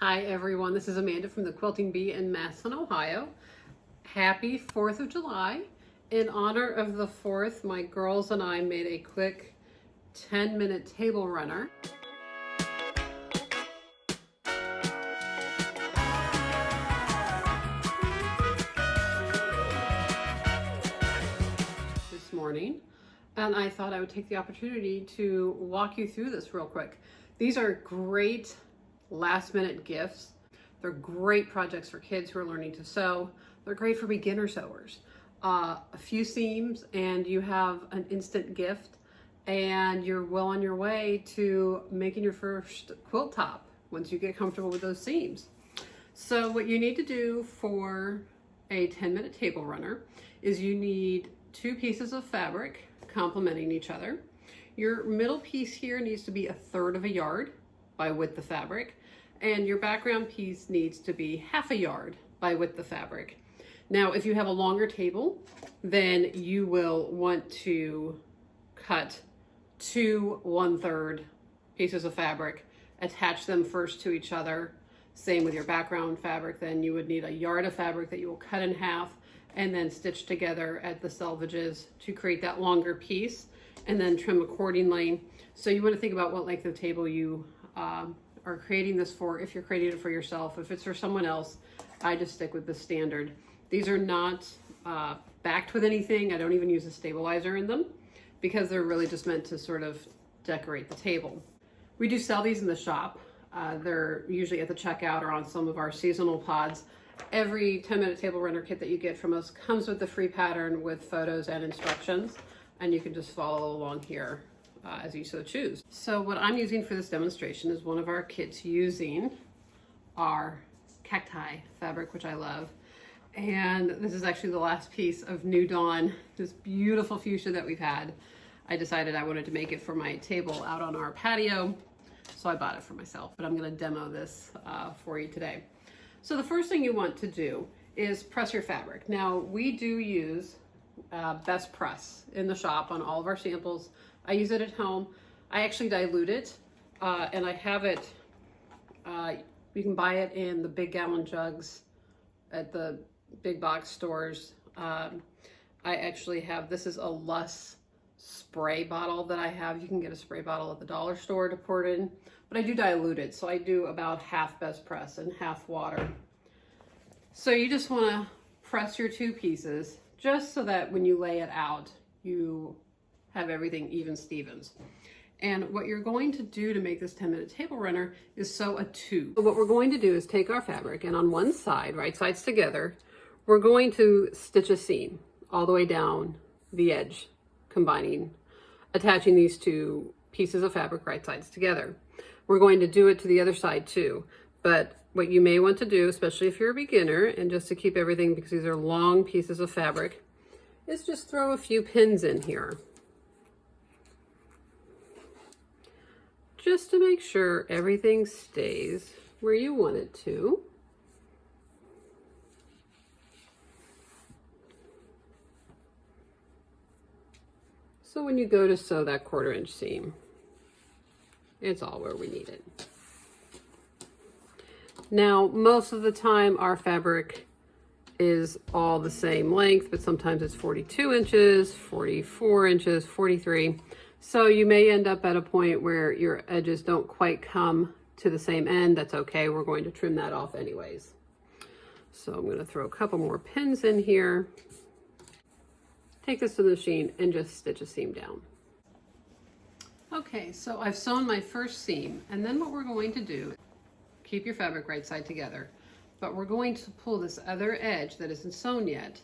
Hi everyone, this is Amanda from the Quilting Bee in Massillon, Ohio. Happy 4th of July. In honor of the 4th, my girls and I made a quick 10-minute table runner. This morning, and I thought I would take the opportunity to walk you through this real quick. These are great last-minute gifts. They're great projects for kids who are learning to sew. They're great for beginner sewers. A few seams and you have an instant gift, and you're well on your way to making your first quilt top once you get comfortable with those seams. So what you need to do for a 10-minute table runner is you need 2 pieces of fabric complementing each other. Your middle piece here needs to be 1/3 yard by width of fabric, and your background piece needs to be 1/2 yard by width of fabric. Now, if you have a longer table, then you will want to cut 2 1/3 pieces of fabric, attach them first to each other. Same with your background fabric. Then you would need 1 yard of fabric that you will cut in half and then stitch together at the selvages to create that longer piece, and then trim accordingly. So you want to think about what length of table you are creating this for. If you're creating it for yourself, if it's for someone else, I just stick with the standard. These are not backed with anything. I don't even use a stabilizer in them because they're really just meant to sort of decorate the table. We do sell these in the shop. They're usually at the checkout or on some of our seasonal pods. Every 10-minute table runner kit that you get from us comes with the free pattern with photos and instructions, and you can just follow along here as you so choose. So what I'm using for this demonstration is one of our kits using our cacti fabric, which I love. And this is actually the last piece of New Dawn, this beautiful fuchsia that we've had. I decided I wanted to make it for my table out on our patio, so I bought it for myself, but I'm gonna demo this for you today. So the first thing you want to do is press your fabric. Now, we do use Best Press in the shop on all of our samples. I use it at home. I actually dilute it, and I have it, you can buy it in the big gallon jugs at the big box stores. I actually have, this is a Luss spray bottle that I have. You can get a spray bottle at the dollar store to pour it in, but I do dilute it. So I do about half Best Press and half water. So you just want to press your 2 pieces just so that when you lay it out, you have everything even Stevens. And what you're going to do to make this 10-minute table runner is sew a tube. So what we're going to do is take our fabric, and on one side, right sides together, we're going to stitch a seam all the way down the edge, attaching these 2 pieces of fabric right sides together. We're going to do it to the other side too, but what you may want to do, especially if you're a beginner, and just to keep everything, because these are long pieces of fabric, is just throw a few pins in here, just to make sure everything stays where you want it to. So when you go to sew that 1/4 inch seam, it's all where we need it. Now, most of the time our fabric is all the same length, but sometimes it's 42 inches, 44 inches, 43. So you may end up at a point where your edges don't quite come to the same end. That's okay. We're going to trim that off anyways. So I'm going to throw a couple more pins in here. Take this to the machine and just stitch a seam down. Okay, so I've sewn my first seam, and then what we're going to do, keep your fabric right side together, but we're going to pull this other edge that isn't sewn yet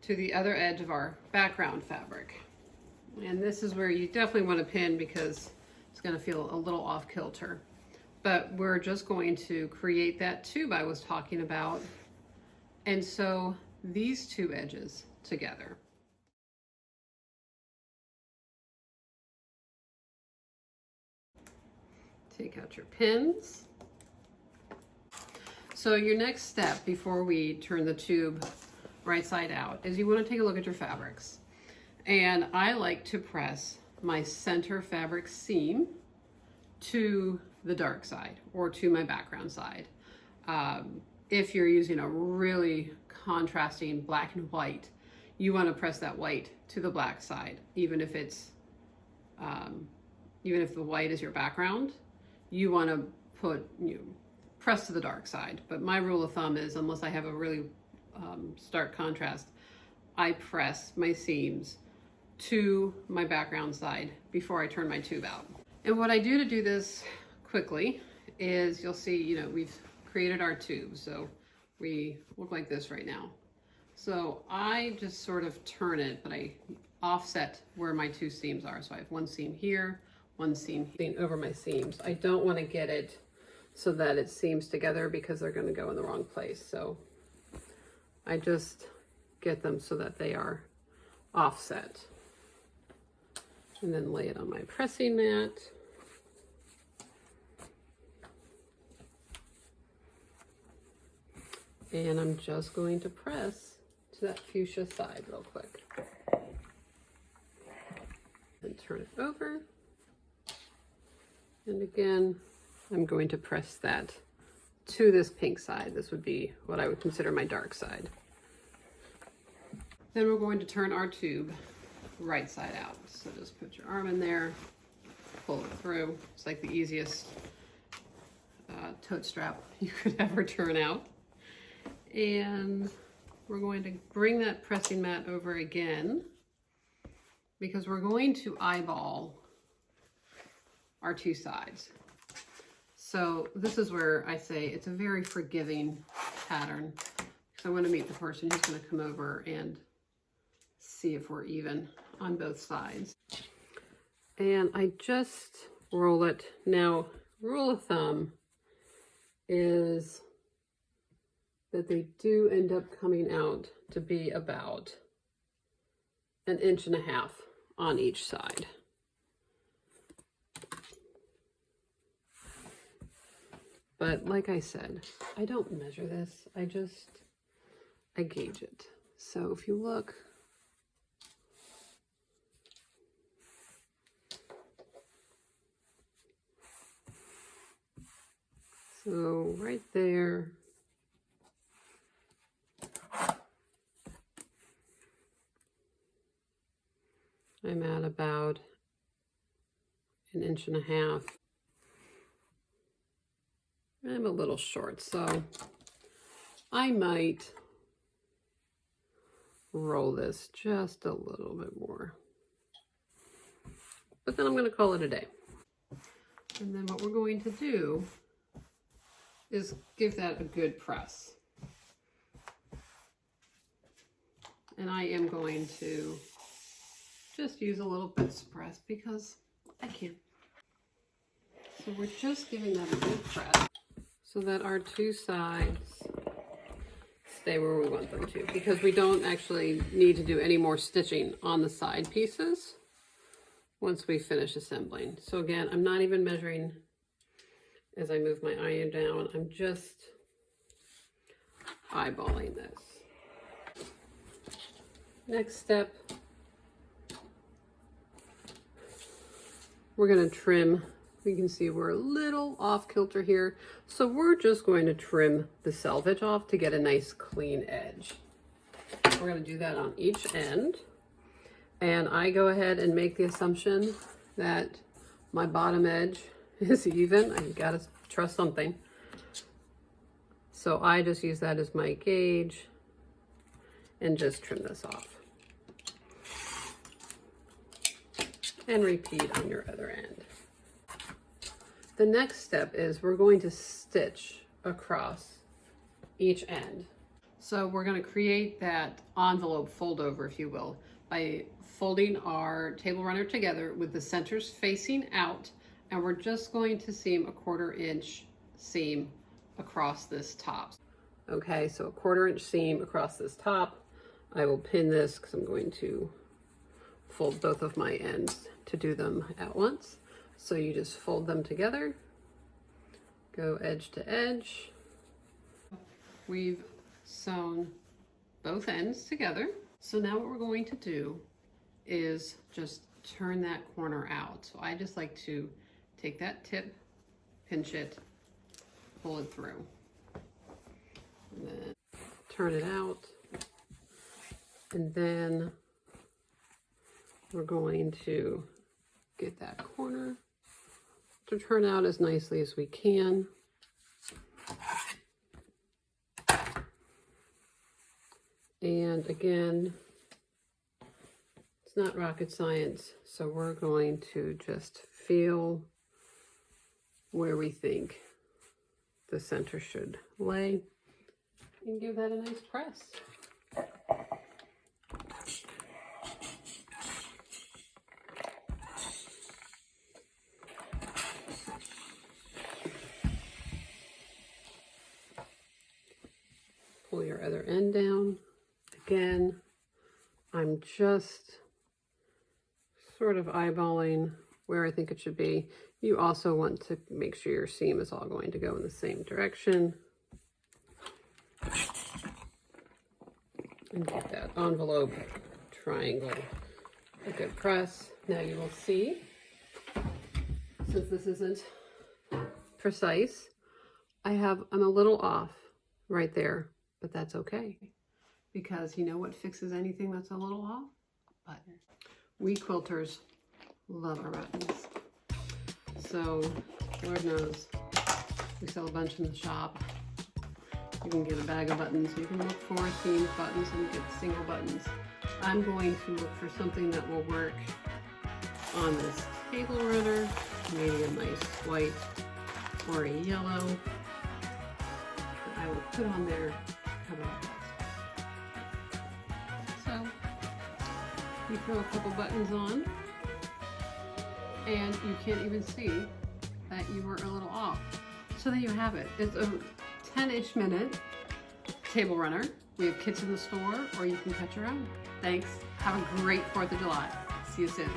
to the other edge of our background fabric. And this is where you definitely want to pin because it's going to feel a little off kilter. But we're just going to create that tube I was talking about and sew these 2 edges together. Take out your pins. So your next step before we turn the tube right side out is you want to take a look at your fabrics. And I like to press my center fabric seam to the dark side or to my background side. If you're using a really contrasting black and white, you want to press that white to the black side, even if the white is your background. You want to press to the dark side. But my rule of thumb is, unless I have a really stark contrast, I press my seams to my background side before I turn my tube out. And what I do to do this quickly is, you'll see, we've created our tube. So we look like this right now. So I just sort of turn it, but I offset where my two seams are. So I have one seam here, one seam over my seams. I don't want to get it so that it seams together, because they're going to go in the wrong place. So I just get them so that they are offset, and then lay it on my pressing mat. And I'm just going to press to that fuchsia side real quick. And turn it over. And again, I'm going to press that to this pink side. This would be what I would consider my dark side. Then we're going to turn our tube right side out. So just put your arm in there, pull it through. It's like the easiest tote strap you could ever turn out. And we're going to bring that pressing mat over again, because we're going to eyeball our two sides. So this is where I say it's a very forgiving pattern, because I want to meet the person who's going to come over and see if we're even on both sides. And I just roll it. Now, rule of thumb is that they do end up coming out to be about 1.5 inches on each side. But like I said, I don't measure this. I gauge it. So if you look, so right there, I'm at about 1.5 inches. I'm a little short, so I might roll this just a little bit more. But then I'm going to call it a day. And then what we're going to do is give that a good press. And I am going to just use a little bit press because I can. So we're just giving that a good press so that our two sides stay where we want them to, because we don't actually need to do any more stitching on the side pieces once we finish assembling. So again, I'm not even measuring as I move my iron down. I'm just eyeballing this. Next step, we're going to trim. You can see we're a little off kilter here, so we're just going to trim the selvage off to get a nice clean edge. We're going to do that on each end, and I go ahead and make the assumption that my bottom edge is even. I gotta trust something, so I just use that as my gauge and just trim this off, and repeat on your other end. The next step is we're going to stitch across each end. So we're going to create that envelope fold over, if you will, by folding our table runner together with the centers facing out, and we're just going to seam a 1/4 inch seam across this top. Okay, so a 1/4 inch seam across this top. I will pin this because I'm going to fold both of my ends to do them at once. So you just fold them together, go edge to edge. We've sewn both ends together. So now what we're going to do is just turn that corner out. So I just like to take that tip, pinch it, pull it through, and then turn it out, and then we're going to get that corner to turn out as nicely as we can. And again, it's not rocket science, so we're going to just feel where we think the center should lay and give that a nice press. Pull your other end down. Again, I'm just sort of eyeballing where I think it should be. You also want to make sure your seam is all going to go in the same direction. And get that envelope triangle a good press. Now you will see, since this isn't precise, I'm a little off right there, but that's okay. Because you know what fixes anything that's a little off? A button. We quilters love our buttons. So, Lord knows, we sell a bunch in the shop. You can get a bag of buttons. You can look for themed buttons and get single buttons. I'm going to look for something that will work on this table runner. Maybe a nice white or a yellow. I will put on there. How about that? So, you throw a couple buttons on, and you can't even see that you were a little off. So there you have it. It's a 10-ish minute table runner. We have kits in the store, or you can cut your own. Thanks. Have a great 4th of July. See you soon.